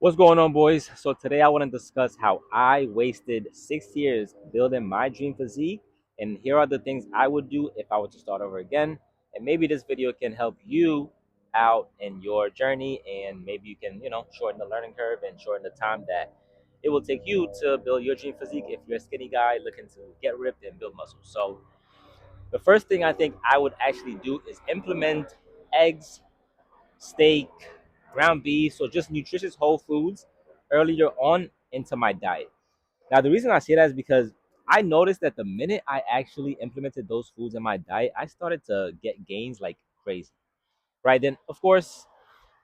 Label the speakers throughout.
Speaker 1: What's going on, boys? So, today I want to discuss how I wasted 6 years building my dream physique, and here are the things I would do if I were to start over again. And maybe this video can help you out in your journey, and maybe you can, shorten the learning curve and shorten the time that it will take you to build your dream physique if you're a skinny guy looking to get ripped and build muscle. So, the first thing I think I would actually do is implement eggs, steak, ground beef, so just nutritious whole foods earlier on into my diet. Now, the reason I say that is because I noticed that the minute I actually implemented those foods in my diet, I started to get gains like crazy. Right then, of course,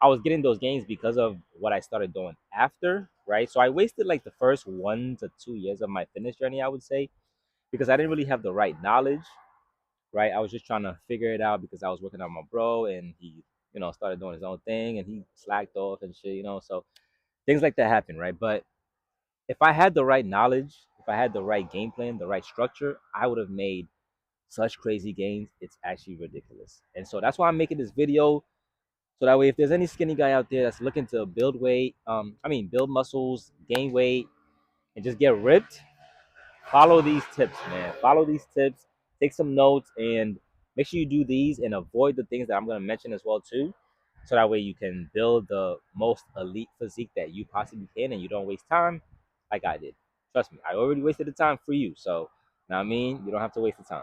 Speaker 1: I was getting those gains because of what I started doing after, right? So I wasted like the first 1 to 2 years of my fitness journey, I would say, because I didn't really have the right knowledge, right? I was just trying to figure it out because I was working on my bro and he, started doing his own thing and he slacked off and shit. So things like that happen, right? But if I had the right knowledge, if I had the right game plan, the right structure, I would have made such crazy gains. It's actually ridiculous. And so that's why I'm making this video. So that way, if there's any skinny guy out there that's looking to build weight, build muscles, gain weight, and just get ripped, follow these tips, man. Follow these tips. Take some notes and make sure you do these and avoid the things that I'm gonna mention as well too. So that way you can build the most elite physique that you possibly can and you don't waste time like I did. Trust me, I already wasted the time for you. So now I mean you don't have to waste the time.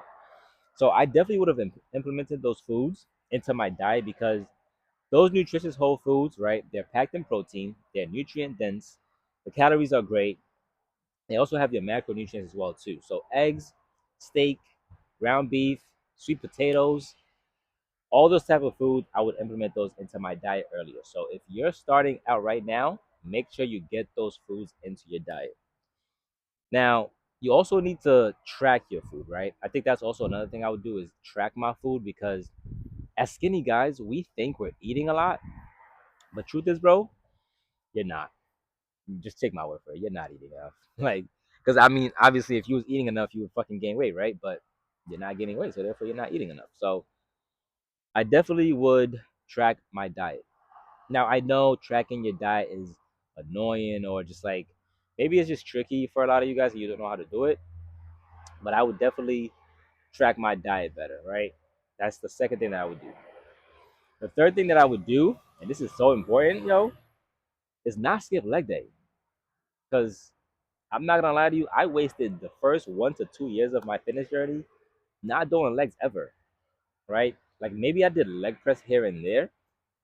Speaker 1: So I definitely would have implemented those foods into my diet because those nutritious whole foods, right? They're packed in protein, they're nutrient dense, the calories are great, they also have your macronutrients as well too. So eggs, steak, ground beef, sweet potatoes, all those type of foods, I would implement those into my diet earlier. So if you're starting out right now, make sure you get those foods into your diet. Now, you also need to track your food, right? I think that's also another thing I would do is track my food because as skinny guys, we think we're eating a lot, but truth is, bro, you're not. Just take my word for it. You're not eating enough. Like, because I mean, obviously, if you was eating enough, you would fucking gain weight, right? But you're not gaining weight, so therefore you're not eating enough. So I definitely would track my diet. Now I know tracking your diet is annoying or just like maybe it's just tricky for a lot of you guys and you don't know how to do it. But I would definitely track my diet better, right? That's the second thing that I would do. The third thing that I would do, and this is so important, is not skip leg day. Because I'm not gonna lie to you, I wasted the first 1 to 2 years of my fitness journey not doing legs ever, right? Like maybe I did leg press here and there,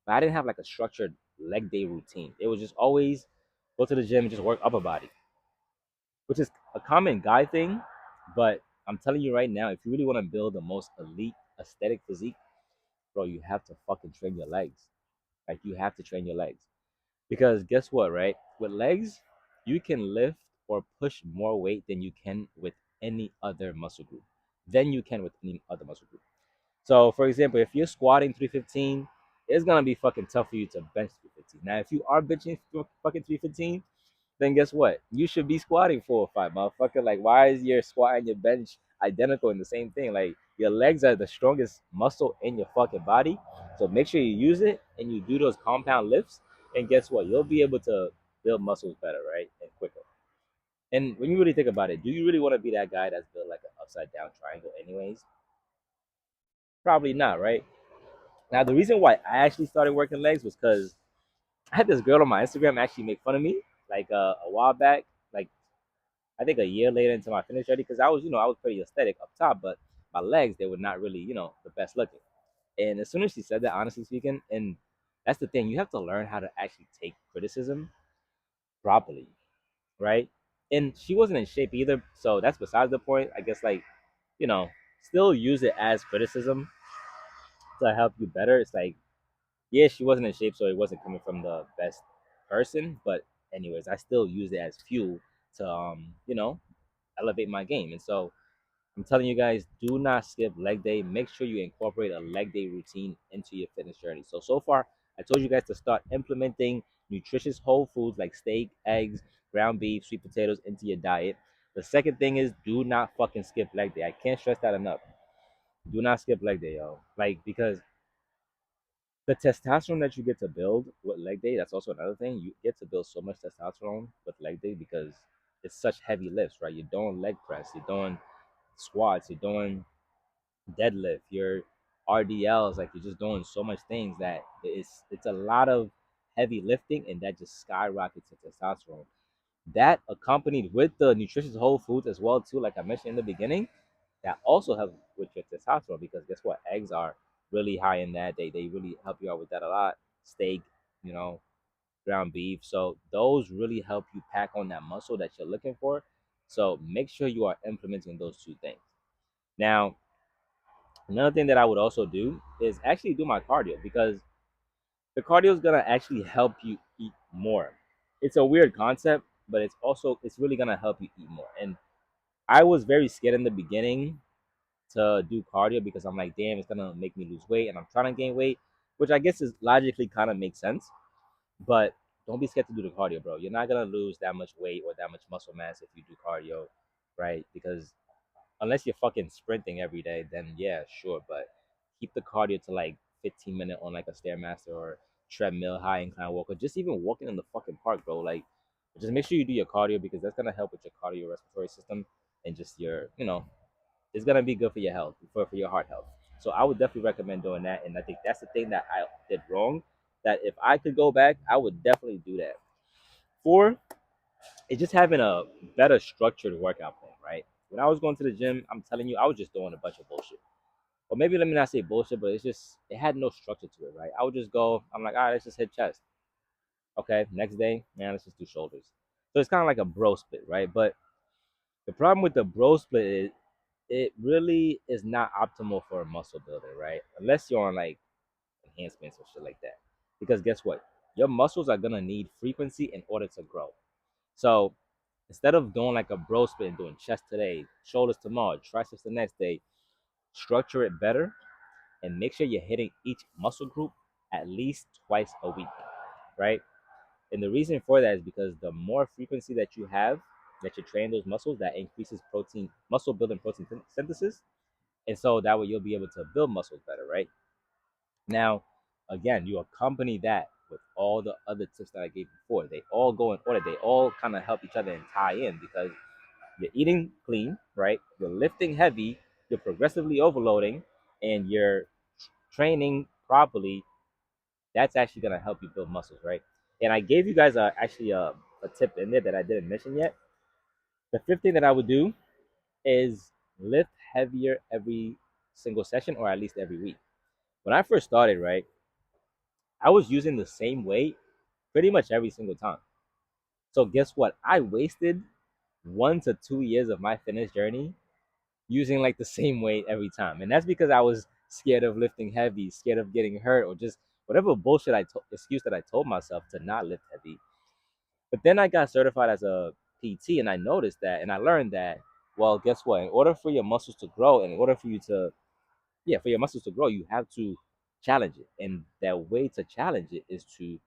Speaker 1: but I didn't have like a structured leg day routine. It was just always go to the gym and just work upper body, which is a common guy thing. But I'm telling you right now, if you really want to build the most elite aesthetic physique, bro, you have to fucking train your legs. Like you have to train your legs. Because guess what, right? With legs, you can lift or push more weight than you can with any other muscle group. Than you can with any other muscle group. So, for example, if you're squatting 315, it's gonna be fucking tough for you to bench 315. Now, if you are benching fucking 315, then guess what? You should be squatting 405, motherfucker. Like, why is your squat and your bench identical in the same thing? Like, your legs are the strongest muscle in your fucking body. So make sure you use it and you do those compound lifts. And guess what? You'll be able to build muscles better, right? And quicker. And when you really think about it, do you really want to be that guy that's built like an upside down triangle, anyways? Probably not, right? Now, the reason why I actually started working legs was because I had this girl on my Instagram actually make fun of me like a while back. Like I think a year later into my fitness journey because I was pretty aesthetic up top, but my legs they were not really the best looking. And as soon as she said that, honestly speaking, and that's the thing, you have to learn how to actually take criticism properly, right? And she wasn't in shape either, so that's besides the point. I guess you know, still use it as criticism to help you better. It's like, yeah, she wasn't in shape, so it wasn't coming from the best person, but anyways, I still use it as fuel to elevate my game. And so I'm telling you guys, do not skip leg day. Make sure you incorporate a leg day routine into your fitness journey. So far, I told you guys to start implementing nutritious whole foods like steak, eggs, ground beef, sweet potatoes into your diet. The second thing is do not fucking skip leg day. I can't stress that enough. Do not skip leg day, yo. Like because The testosterone that you get to build with leg day, that's also another thing. You get to build so much testosterone with leg day because it's such heavy lifts, right? You're doing leg press, you're doing squats, you're doing deadlift, your RDLs, like you're just doing so much things that it's a lot of heavy lifting, and that just skyrockets your testosterone. That accompanied with the nutritious whole foods as well too, like I mentioned in the beginning, that also helps with your testosterone because guess what? Eggs are really high in that. They really help you out with that a lot. Steak, you know, ground beef. So those really help you pack on that muscle that you're looking for. So make sure you are implementing those two things. Now, another thing that I would also do is actually do my cardio because the cardio is gonna actually help you eat more. It's a weird concept, but it's really gonna help you eat more. And I was very scared in the beginning to do cardio because I'm like, damn, it's gonna make me lose weight, and I'm trying to gain weight, which I guess is logically kind of makes sense. But don't be scared to do the cardio, bro. You're not gonna lose that much weight or that much muscle mass if you do cardio, right? Because unless you're fucking sprinting every day, then yeah, sure. But keep the cardio to like 15 minute on like a stairmaster or treadmill, high incline walk, or just even walking in the fucking park, bro. Like, just make sure you do your cardio because that's gonna help with your cardiorespiratory system and just your, it's gonna be good for your health, for your heart health. So I would definitely recommend doing that. And I think that's the thing that I did wrong. That if I could go back, I would definitely do that. Four is just having a better structured workout plan, right? When I was going to the gym, I'm telling you, I was just doing a bunch of bullshit. Or maybe let me not say bullshit, but it had no structure to it, right? I would just go, I'm like, all right, let's just hit chest. Okay, next day, man, let's just do shoulders. So it's kind of like a bro split, right? But the problem with the bro split is it really is not optimal for a muscle builder, right? Unless you're on like enhancements or shit like that. Because guess what? Your muscles are gonna need frequency in order to grow. So instead of doing like a bro split and doing chest today, shoulders tomorrow, triceps the next day, structure it better and make sure you're hitting each muscle group at least twice a week, right? And the reason for that is because the more frequency that you have, that you train those muscles, that increases protein, muscle building protein synthesis. And so that way you'll be able to build muscles better, right? Now, again, you accompany that with all the other tips that I gave before. They all go in order. They all kind of help each other and tie in because you're eating clean, right? You're lifting heavy, you're progressively overloading, and you're training properly. That's actually gonna help you build muscles, right? And I gave you guys actually a tip in there that I didn't mention yet. The fifth thing that I would do is lift heavier every single session or at least every week. When I first started, right, I was using the same weight pretty much every single time. So guess what? I wasted 1 to 2 years of my fitness journey using like the same weight every time. And that's because I was scared of lifting heavy, scared of getting hurt, or just whatever bullshit excuse that I told myself to not lift heavy. But then I got certified as a PT and I noticed that and I learned that, well, guess what? In order for your muscles to grow, and in order for you to, yeah, for your muscles to grow, you have to challenge it. And that way to challenge it is to,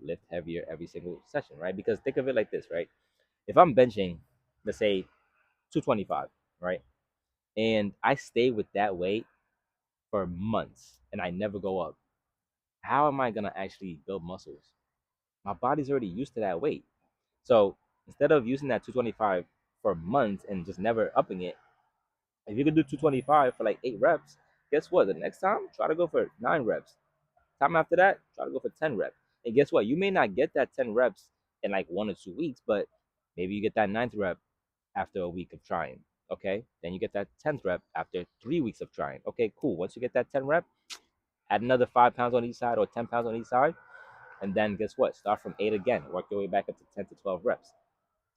Speaker 1: lift heavier every single session, right? Because think of it like this, right? If I'm benching, let's say 225, right? And I stay with that weight for months and I never go up, how am I gonna actually build muscles? My body's already used to that weight. So instead of using that 225 for months and just never upping it, if you could do 225 for like 8 reps, guess what? The next time, try to go for 9 reps. Time after that, try to go for 10 reps. And guess what? You may not get that 10 reps in like 1 or 2 weeks, but maybe you get that ninth rep after a week of trying. Okay. Then you get that 10th rep after 3 weeks of trying. Okay, cool. Once you get that 10 rep, add another 5 pounds on each side or 10 pounds on each side. And then guess what? Start from 8 again. Work your way back up to 10 to 12 reps.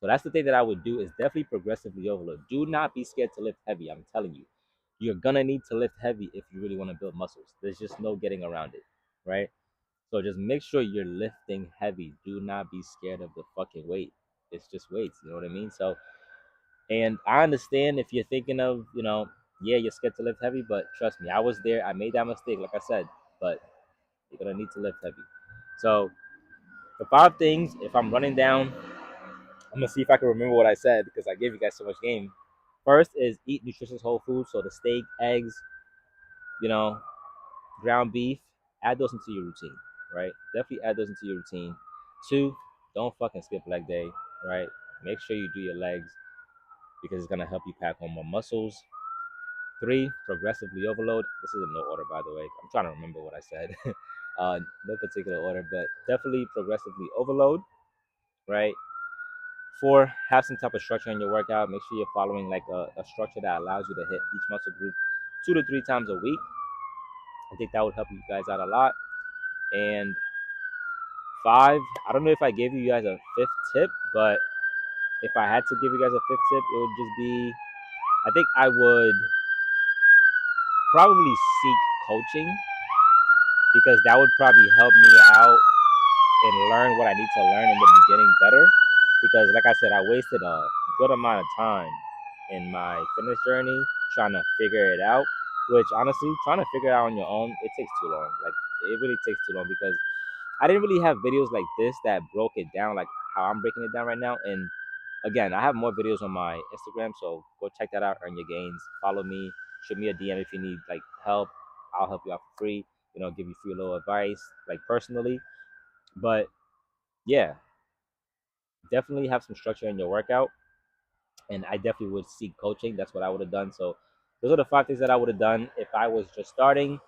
Speaker 1: So that's the thing that I would do is definitely progressively overload. Do not be scared to lift heavy. I'm telling you, you're gonna need to lift heavy if you really want to build muscles. There's just no getting around it, right? So just make sure you're lifting heavy. Do not be scared of the fucking weight. It's just weights. You know what I mean? So, and I understand if you're thinking of, yeah, you're scared to lift heavy, but trust me, I was there. I made that mistake, like I said, but you're gonna need to lift heavy. So the 5 things, if I'm running down, I'm gonna see if I can remember what I said because I gave you guys so much game. First is eat nutritious whole foods, so the steak, eggs, you know, ground beef, add those into your routine, right? Definitely add those into your routine. Two, don't fucking skip leg day, right? Make sure you do your legs because it's gonna help you pack on more muscles. Three, progressively overload. This is in no order, by the way. I'm trying to remember what I said. No particular order, but definitely progressively overload, right? Four, have some type of structure in your workout. Make sure you're following like a structure that allows you to hit each muscle group 2 to 3 times a week. I think that would help you guys out a lot. And five, I don't know if I gave you guys a fifth tip, but if I had to give you guys a fifth tip, it would just be I think I would probably seek coaching because that would probably help me out and learn what I need to learn in the beginning better. Because, like I said, I wasted a good amount of time in my fitness journey trying to figure it out. Which, honestly, trying to figure it out on your own, it takes too long. Like, it really takes too long because I didn't really have videos like this that broke it down, like how I'm breaking it down right now. And again, I have more videos on my Instagram, so go check that out. Earn your gains. Follow me. Shoot me a DM if you need like help. I'll help you out for free. Give you free little advice, like personally. But yeah, definitely have some structure in your workout, and I definitely would seek coaching. That's what I would have done. So those are the 5 things that I would have done if I was just starting.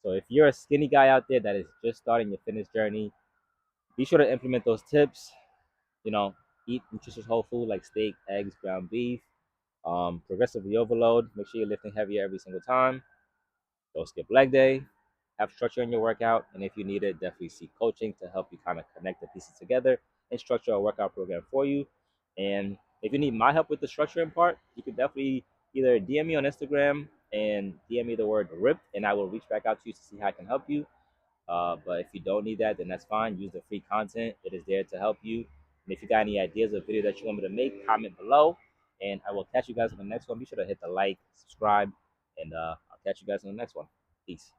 Speaker 1: So if you're a skinny guy out there that is just starting your fitness journey, be sure to implement those tips. You know, eat nutritious whole food like steak, eggs, ground beef. Progressively overload. Make sure you're lifting heavier every single time. Don't skip leg day. Have structure in your workout, and if you need it, definitely seek coaching to help you kind of connect the pieces together and structure a workout program for you. And if you need my help with the structuring part, you could definitely either DM me on Instagram and DM me the word ripped, and I will reach back out to you to see how I can help you. But if you don't need that, then that's fine. Use the free content. It is there to help you. And if you got any ideas of video that you want me to make, comment below. And I will catch you guys on the next one. Be sure to hit the like, subscribe, and I'll catch you guys on the next one. Peace.